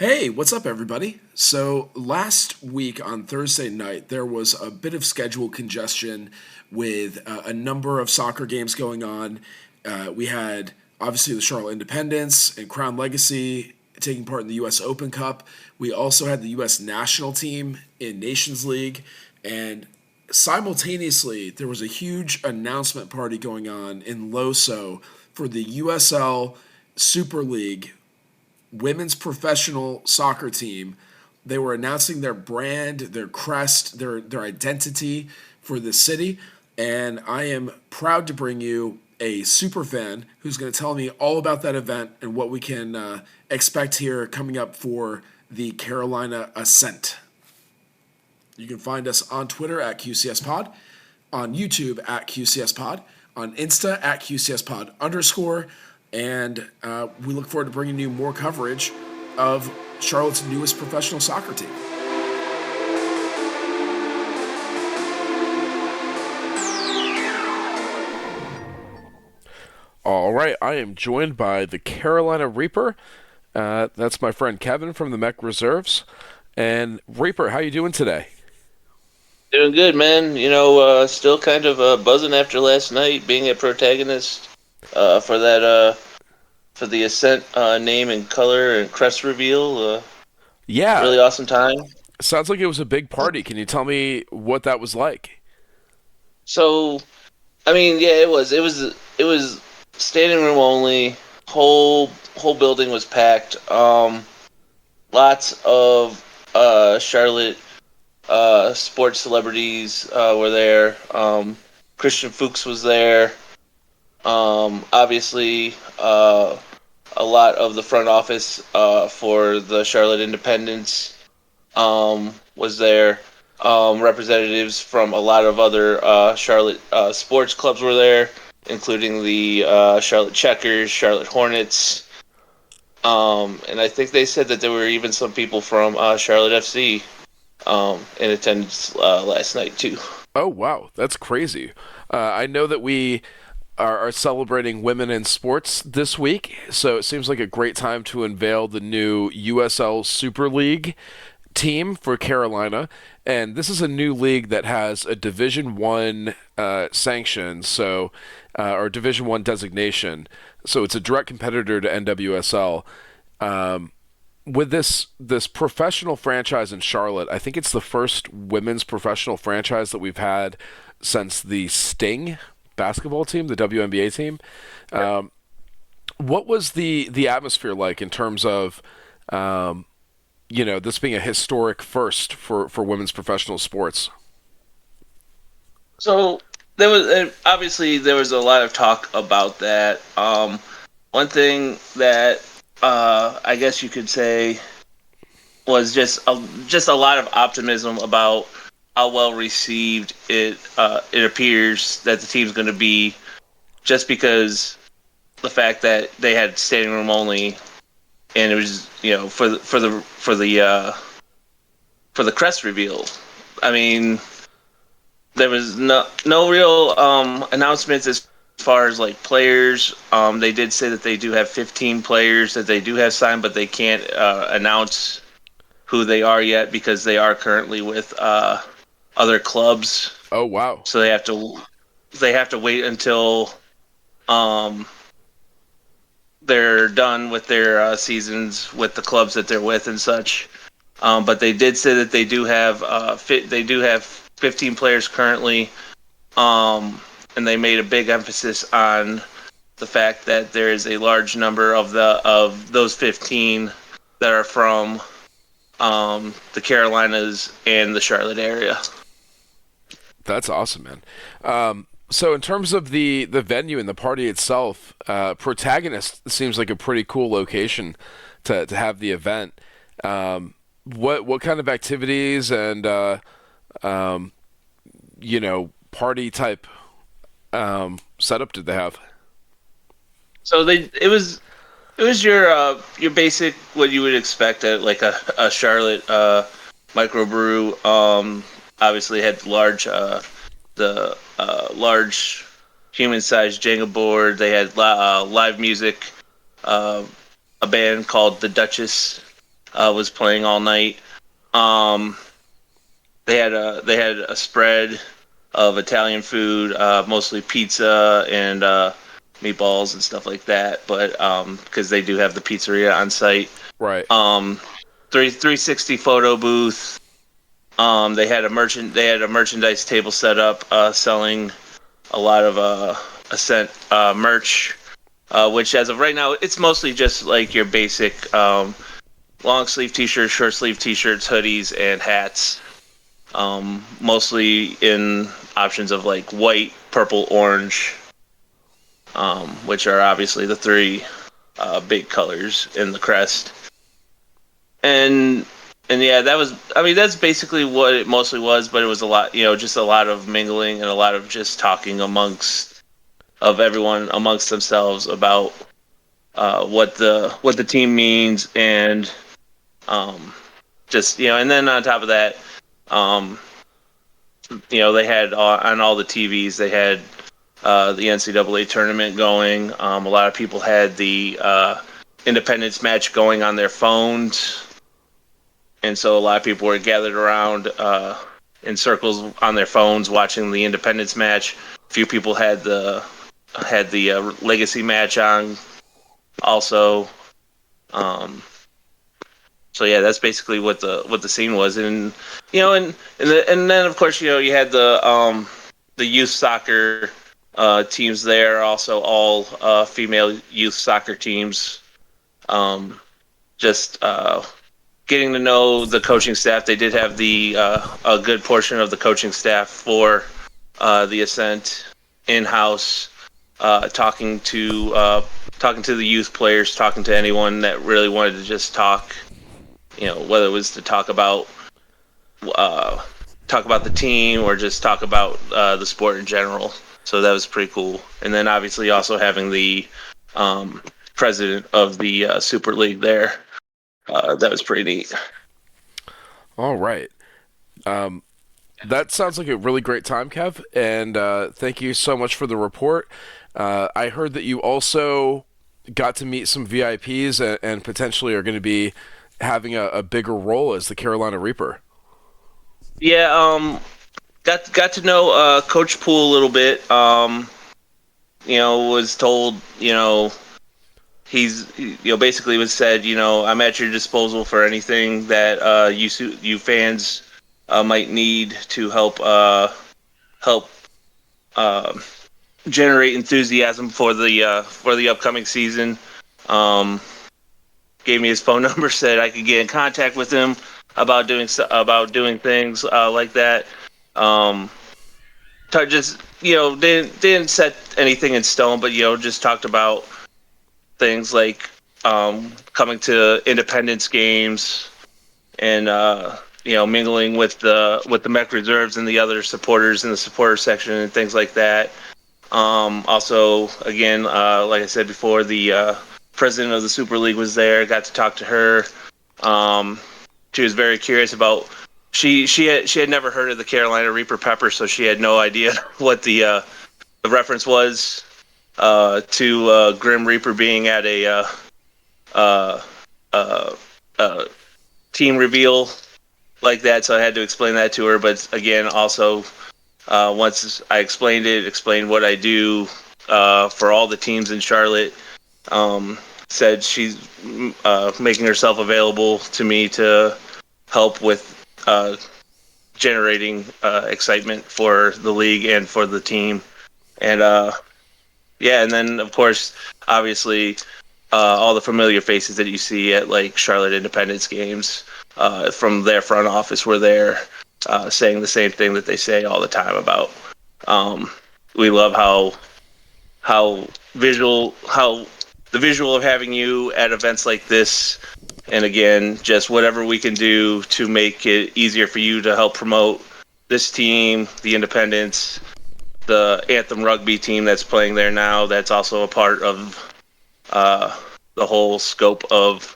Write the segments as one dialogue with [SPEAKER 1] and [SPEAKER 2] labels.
[SPEAKER 1] Hey, what's up, everybody? So, last week on Thursday night, there was a bit of schedule congestion with a number of soccer games going on. We had obviously the Charlotte Independence and Crown Legacy taking part in the U.S. Open Cup. We also had the U.S. national team in Nations League. And simultaneously, there was a huge announcement party going on in Loso for the USL Super League women's professional soccer team. They were announcing their brand, their crest, their identity for the city. And I am proud to bring you a super fan who's going to tell me all about that event and what we can expect here coming up for the Carolina Ascent. You can find us on Twitter at QCSPod, on YouTube at QCSPod, on Insta at QCSPod_. And we look forward to bringing you more coverage of Charlotte's newest professional soccer team.
[SPEAKER 2] All right, I am joined by the Carolina Reaper. That's my friend Kevin from the Mech Reserves. And Reaper, how you doing today?
[SPEAKER 3] Doing good, man. Still kind of buzzing after last night, being a protagonist for for the Ascent name and color and crest reveal.
[SPEAKER 2] Yeah,
[SPEAKER 3] Really awesome time.
[SPEAKER 2] sounds like it was a big party. Can you tell me what that was like?
[SPEAKER 3] So, I mean, yeah, it was standing room only. Whole building was packed. Lots of Charlotte sports celebrities were there. Christian Fuchs was there. Obviously, a lot of the front office for the Charlotte Independence was there. Representatives from a lot of other Charlotte sports clubs were there, including the Charlotte Checkers, Charlotte Hornets, and I think they said that there were even some people from Charlotte FC in attendance last night too.
[SPEAKER 2] Oh, wow, that's crazy. I know that we are celebrating women in sports this week, so it seems like a great time to unveil the new USL Super League team for Carolina, and this is a new league that has a Division One sanction, or Division One designation. So it's a direct competitor to NWSL. With this professional franchise in Charlotte, I think it's the first women's professional franchise that we've had since the Sting basketball team, the WNBA team. What was the atmosphere like in terms of this being a historic first for women's professional sports?
[SPEAKER 3] So obviously there was a lot of talk about that. One thing that I guess you could say was just a lot of optimism about how well received it appears that the team's going to be, just because the fact that they had standing room only, and it was for the crest reveal. I mean, there was no real announcements as far as like players. They did say that they do have 15 players that they do have signed, but they can't announce who they are yet because they are currently with other clubs.
[SPEAKER 2] Oh, wow.
[SPEAKER 3] So they have to wait until they're done with their seasons with the clubs that they're with and such. But they did say that they do have 15 players currently, and they made a big emphasis on the fact that there is a large number of those 15 that are from the Carolinas and the Charlotte area.
[SPEAKER 2] That's awesome, man. So in terms of the venue and the party itself, Protagonist seems like a pretty cool location to have the event. What kind of activities and party type setup did they have?
[SPEAKER 3] So it was your basic what you would expect at like a Charlotte microbrew. Obviously had the large human-sized Jenga board. They had live music. A band called the Duchess was playing all night. Um, they had a spread of Italian food, mostly pizza and meatballs and stuff like that. But because they do have the pizzeria on site,
[SPEAKER 2] Right.
[SPEAKER 3] 360 photo booth. They had a merchandise table set up, selling a lot of Ascent merch, which as of right now, it's mostly just like your basic long sleeve t-shirts, short sleeve t-shirts, hoodies, and hats. Mostly in options of like white, purple, orange, which are obviously the three big colors in the crest. And yeah, that's basically what it mostly was, but it was a lot, just a lot of mingling and a lot of just talking everyone amongst themselves about what the team means, and just and then on top of that, um, they had on all the TVs, they had the NCAA tournament going. A lot of people had the Independence match going on their phones, and so a lot of people were gathered around in circles on their phones watching the Independence match. A few people had the Legacy match on also. So yeah, that's basically what the scene was, and and then of course you had the youth soccer teams there, also all female youth soccer teams. Just getting to know the coaching staff. They did have a good portion of the coaching staff for the Ascent in-house, talking to the youth players, talking to anyone that really wanted to just talk. Whether it was to talk about the team or just talk about the sport in general. So that was pretty cool. And then obviously also having the president of the Super League there. That was pretty neat.
[SPEAKER 2] All right. That sounds like a really great time, Kev, and thank you so much for the report. I heard that you also got to meet some VIPs and potentially are going to be having a bigger role as the Carolina Reaper.
[SPEAKER 3] Yeah, got to know Coach Poole a little bit. Was told, he's basically was said, I'm at your disposal for anything that you fans might need to help generate enthusiasm for the upcoming season. Gave me his phone number, said I could get in contact with him about doing things like that. Just didn't set anything in stone, but just talked about things like coming to Independence games and mingling with the Mech Reserves and the other supporters in the supporter section and things like that. Also, again, like I said before, the president of the Super League was there. Got to talk to her. She was very curious about. She had never heard of the Carolina Reaper pepper, so she had no idea what the reference was to Grim Reaper being at a team reveal like that. So I had to explain that to her. But again, also once I explained what I do for all the teams in Charlotte. Said she's making herself available to me to help with generating excitement for the league and for the team. And and then of course, obviously, all the familiar faces that you see at like Charlotte Independence games from their front office were there, saying the same thing that they say all the time about. We love how the visual of having you at events like this, and again, just whatever we can do to make it easier for you to help promote this team, the Independents, the Anthem rugby team that's playing there now, that's also a part of the whole scope of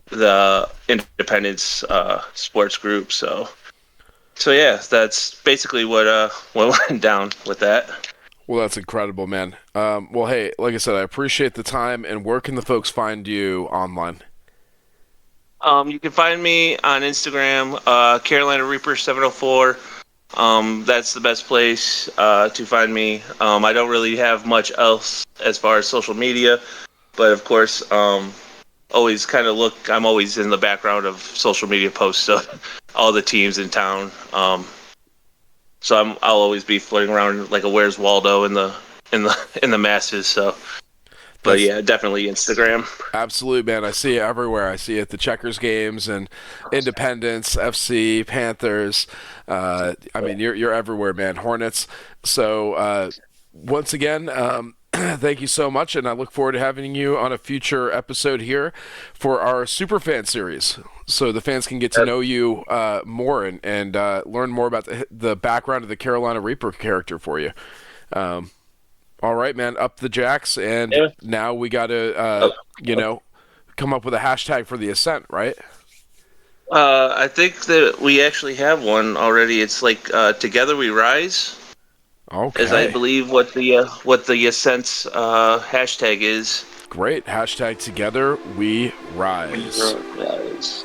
[SPEAKER 3] the Independence sports group. So yeah, that's basically what went down with that.
[SPEAKER 2] Well, that's incredible, man. Well, hey, like I said, I appreciate the time, and where can the folks find you online?
[SPEAKER 3] You can find me on Instagram, Carolina Reaper 704. That's the best place to find me. I don't really have much else as far as social media, but of course, always kind of look. I'm always in the background of social media posts of all the teams in town. So I'll always be floating around like a Where's Waldo in the masses. So. But yeah, definitely Instagram.
[SPEAKER 2] Absolutely, man. I see it everywhere. I see it at the Checkers games and Independence, FC, Panthers. I mean, you're everywhere, man. Hornets. So once again, thank you so much, and I look forward to having you on a future episode here for our Superfan series, so the fans can get to know you more and learn more about the background of the Carolina Reaper character for you. All right, man, up the Jacks, and now we got to, come up with a hashtag for the Ascent, right?
[SPEAKER 3] I think that we actually have one already. It's like Together We Rise.
[SPEAKER 2] Okay.
[SPEAKER 3] As I believe what the Ascent's hashtag is.
[SPEAKER 2] Great. Hashtag Together We Rise.
[SPEAKER 3] Rise.